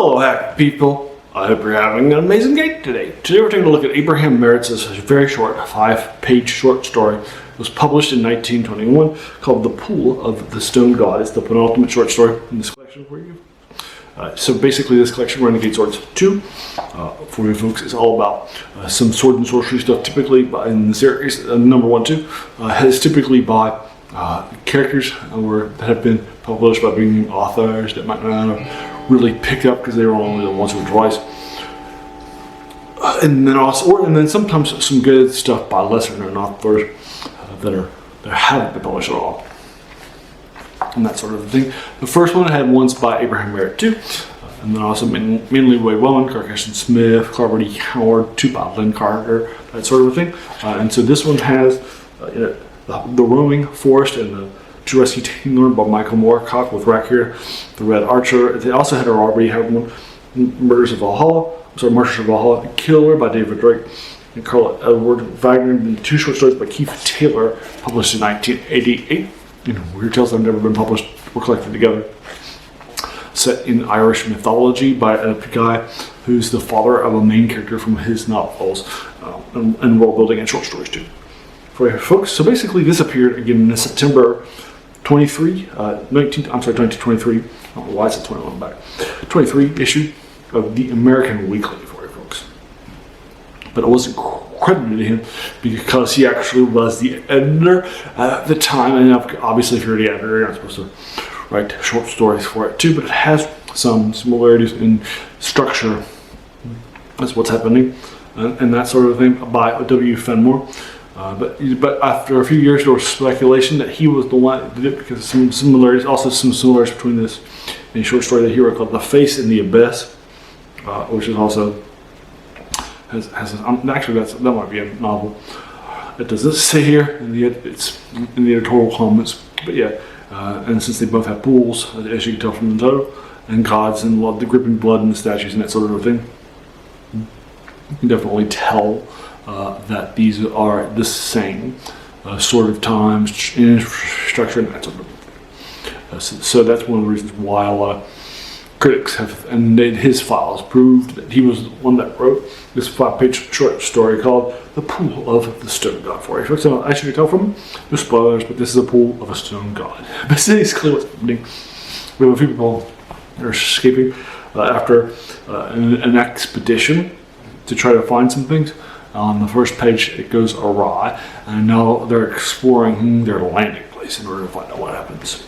Hello, hack people. I hope you're having an amazing day today. Today we're taking a look at Abraham Merritt's very short 5-page short story. It was published in 1921 called The Pool of the Stone God. It's the penultimate short story in this collection for you. So basically this collection, Renegade Swords 2, for you folks, is all about some sword and sorcery stuff, typically in the series. Number 1, 2, is typically by characters that have been published by big name authors that might not have really picked up because they were only the once or twice. And then sometimes some good stuff by lesser known authors that haven't been published at all. And that sort of thing. The first one had ones by Abraham Merritt too, and then also mainly Wade Wellman, Karl Smith, Clark E. Howard, 2 by Lynn Carter, that sort of thing. And so this one has the Roaming Forest and the To Rescue Tingler by Michael Moorcock with Wagner, the Red Archer. They also had already had one, Martyrs of Valhalla, Killer by David Drake and Karl Edward Wagner, and 2 short stories by Keith Taylor, published in 1988. Weird tales that have never been published were collected together. Set in Irish mythology by a guy who's the father of a main character from his novels, and world building and short stories too. For you folks, so basically this appeared again in September 1923. I don't know why it's 21 back. 23 issue of the American Weekly for you folks. But it wasn't credited to him because he actually was the editor at the time. And obviously, if you're the editor, you're not supposed to write short stories for it too. But it has some similarities in structure. That's what's happening, and that sort of thing by W. Fenimore. But after a few years, there was speculation that he was the one that did it because some similarities between this and a short story that he wrote called "The Face in the Abyss," which is also actually that might be a novel. It doesn't say here it's in the editorial comments, but yeah. And since they both have pools, as you can tell from the title, and gods and the gripping blood and the statues and that sort of thing, you can definitely tell that these are the same sort of times, structure, and that sort of thing. So that's one of the reasons why a lot of critics have, and his files proved that he was the one that wrote this 5-page short story called The Pool of the Stone God for you. So as you can tell from the spoilers, but this is a pool of a stone god. Basically what's happening. We have a few people that are escaping after an expedition to try to find some things. On the first page it goes awry, and now they're exploring their landing place in order to find out what happens.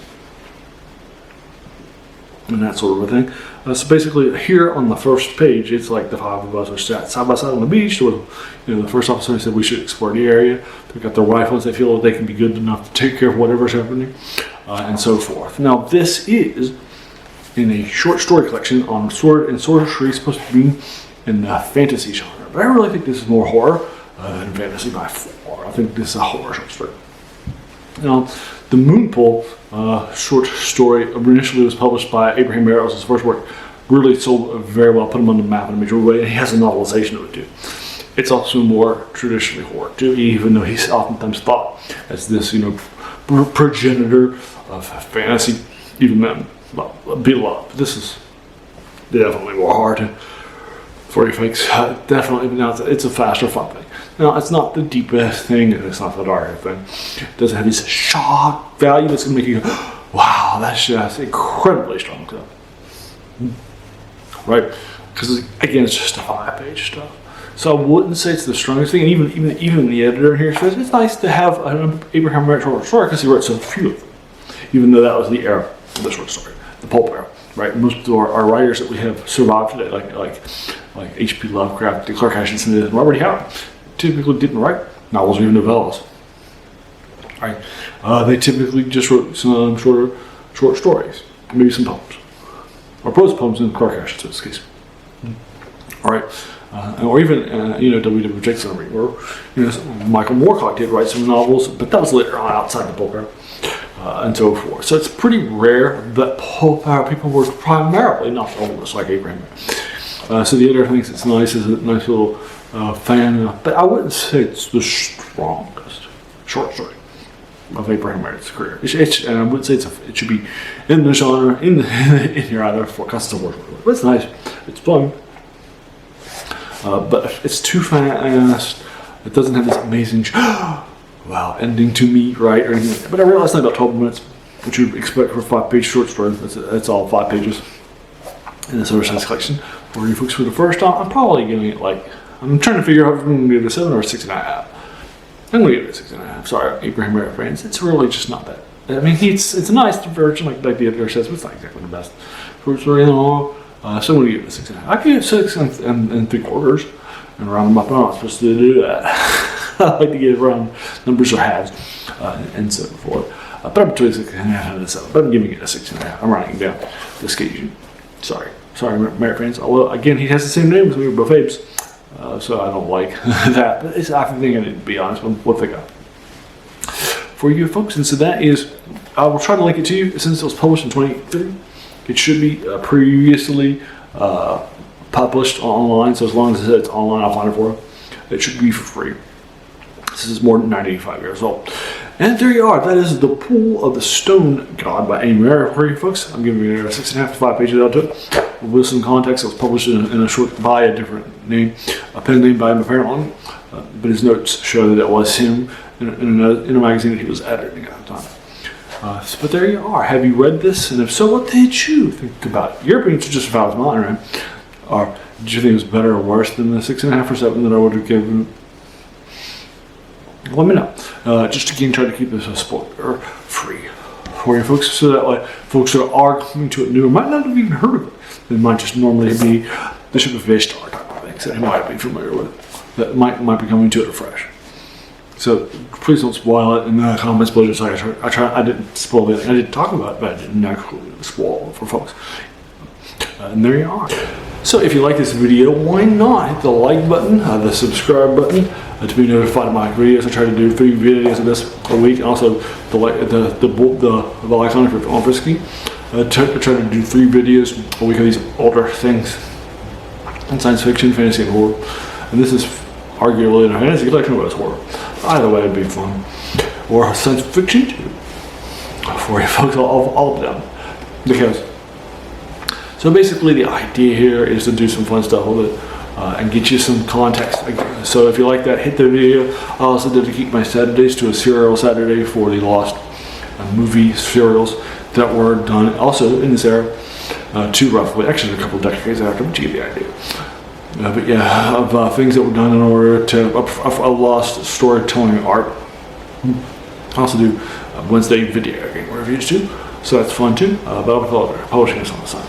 And that sort of a thing. So basically, here on the first page, it's like the 5 of us are sat side by side on the beach. The first officer said we should explore the area. They've got their rifles. They feel that they can be good enough to take care of whatever's happening, and so forth. Now, this is in a short story collection on Sword and Sorcery, supposed to be in the fantasy genre. But I really think this is more horror than fantasy by far. I think this is a horror short story. Now, the Moonpool short story initially was published by Abraham Merritt. It was his first work. Really sold very well, put him on the map in a major way, and he has a novelization of it too. It's also more traditionally horror too, even though he's oftentimes thought as this, progenitor of fantasy, even then, beloved. This is definitely more hard for you folks. Definitely, now it's a faster, fun thing. Now, it's not the deepest thing, and it's not the darkest thing. It doesn't have this shock value that's going to make you go, wow, that's just incredibly strong stuff. Right? Because, again, it's just a 5-page stuff. So I wouldn't say it's the strongest thing. And even the editor here says it's nice to have an Abraham Merritt short story because he wrote so few of them. Even though that was the era of the short story, the pulp era. Right? Most of our writers that we have survived today, like H.P. Lovecraft, Clark Smith, and Robert E. Howard, typically didn't write novels or even novellas. Right? They typically just wrote some short stories, maybe some poems, or prose poems in Clark Smith's case. All right, or even W.W. Jackson, or Michael Moorcock did write some novels, but that was later on outside the pulp era. And so forth. So it's pretty rare that pulp era people were primarily novelists like Abraham. So the editor thinks it's nice, it's a nice little fan, but I wouldn't say it's the strongest short story of Abraham Merritt's career. And I wouldn't say it should be in the genre, in here either for custom work. But it's nice. It's fun. But it's too fast. It doesn't have this amazing wow ending to me, right? Or anything. But I realized it's about 12 minutes, which you'd expect for a 5-page short story. That's all 5 pages in the Sword and Sorcery collection. For you folks for the first time, I'm probably giving it like, I'm trying to figure out if I'm going to give it a 7 or a 6.5. I'm going to give it a 6.5. Sorry, Abraham Merritt fans. It's really just not that. I mean, it's a nice version, like the editor says, but it's not exactly the best short story in the world. So I'm going to give it a 6.5. I give it 6 and 3/4 and round them up. I'm not supposed to do that. I like to get round numbers or halves and so forth. But I'm between 6.5 and 7. But I'm giving it a 6.5. I'm writing it down this occasion. Sorry, Merritt fans. Although, again, he has the same name as me, we're both apes. So I don't like that. But I think I need to be honest with what they got for you folks. And so that is, I will try to link it to you since it was published in 2023. It should be previously published online. So as long as it's online, I'll find it for you. It should be for free. This is more than 95 years old. And there you are. That is The Pool of the Stone God by A. Merritt for you folks. I'm giving you a 6.5 to 5 pages out to it. With some context, it was published in a short by a different name, a pen name by him apparently. But his notes show that it was him in a magazine that he was editing at the time. But there you are. Have you read this? And if so, what did you think about it? Your opinions are just about as mine, right? Or did you think it was better or worse than the 6.5 or 7 that I would have given? Let me know. Just again, try to keep this a spoiler free for you folks, so that like folks that are coming to it new might not have even heard of it. They might just normally be the Ship of Ishtar type of things that they might be familiar with. That might be coming to it afresh. So please don't spoil it in the comments below. Just like I didn't spoil anything. I didn't talk about it, but I didn't actually spoil it for folks. And there you are. So if you like this video, why not hit the like button, the subscribe button, to be notified of my videos. I try to do 3 videos of this a week, and also the icon if you're on Frisky. I try to do 3 videos a week of these older things in science fiction, fantasy, and horror. And this is arguably a fantasy collection, but it's horror. Either way, it'd be fun. Or science fiction too, for you folks, all of them. Because, so basically the idea here is to do some fun stuff with it and get you some context. So if you like that, hit the video. I also did to keep my Saturdays to a serial Saturday for the lost movie serials that were done also in this era, roughly, actually a couple of decades after, but you get the idea. But yeah, of things that were done in order to a lost storytelling art. I also do Wednesday video game reviews too, so that's fun too. But I'll be publishing this on the side.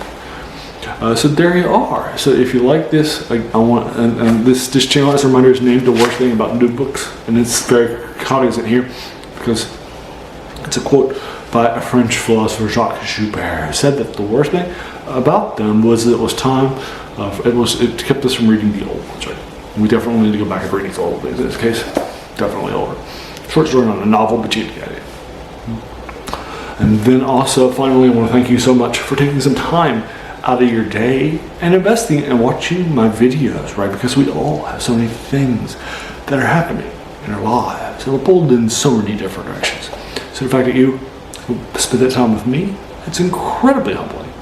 So there you are. So if you like this, I want, and this channel, as a reminder, is named The Worst Thing About New Books, and it's very cognizant here because it's a quote by a French philosopher, Jacques Joubert, who said that the worst thing about them was that it was time. It kept us from reading the old ones, right? We definitely need to go back and read these old things. In this case, definitely older. Short story, not a novel, but you get the idea. And then also, finally, I want to thank you so much for taking some time out of your day and investing and watching my videos, right? Because we all have so many things that are happening in our lives, and we're pulled in so many different directions. So the fact that you spend that time with me, it's incredibly humbling.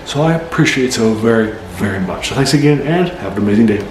So I appreciate it so very, very much. So thanks again, and have an amazing day.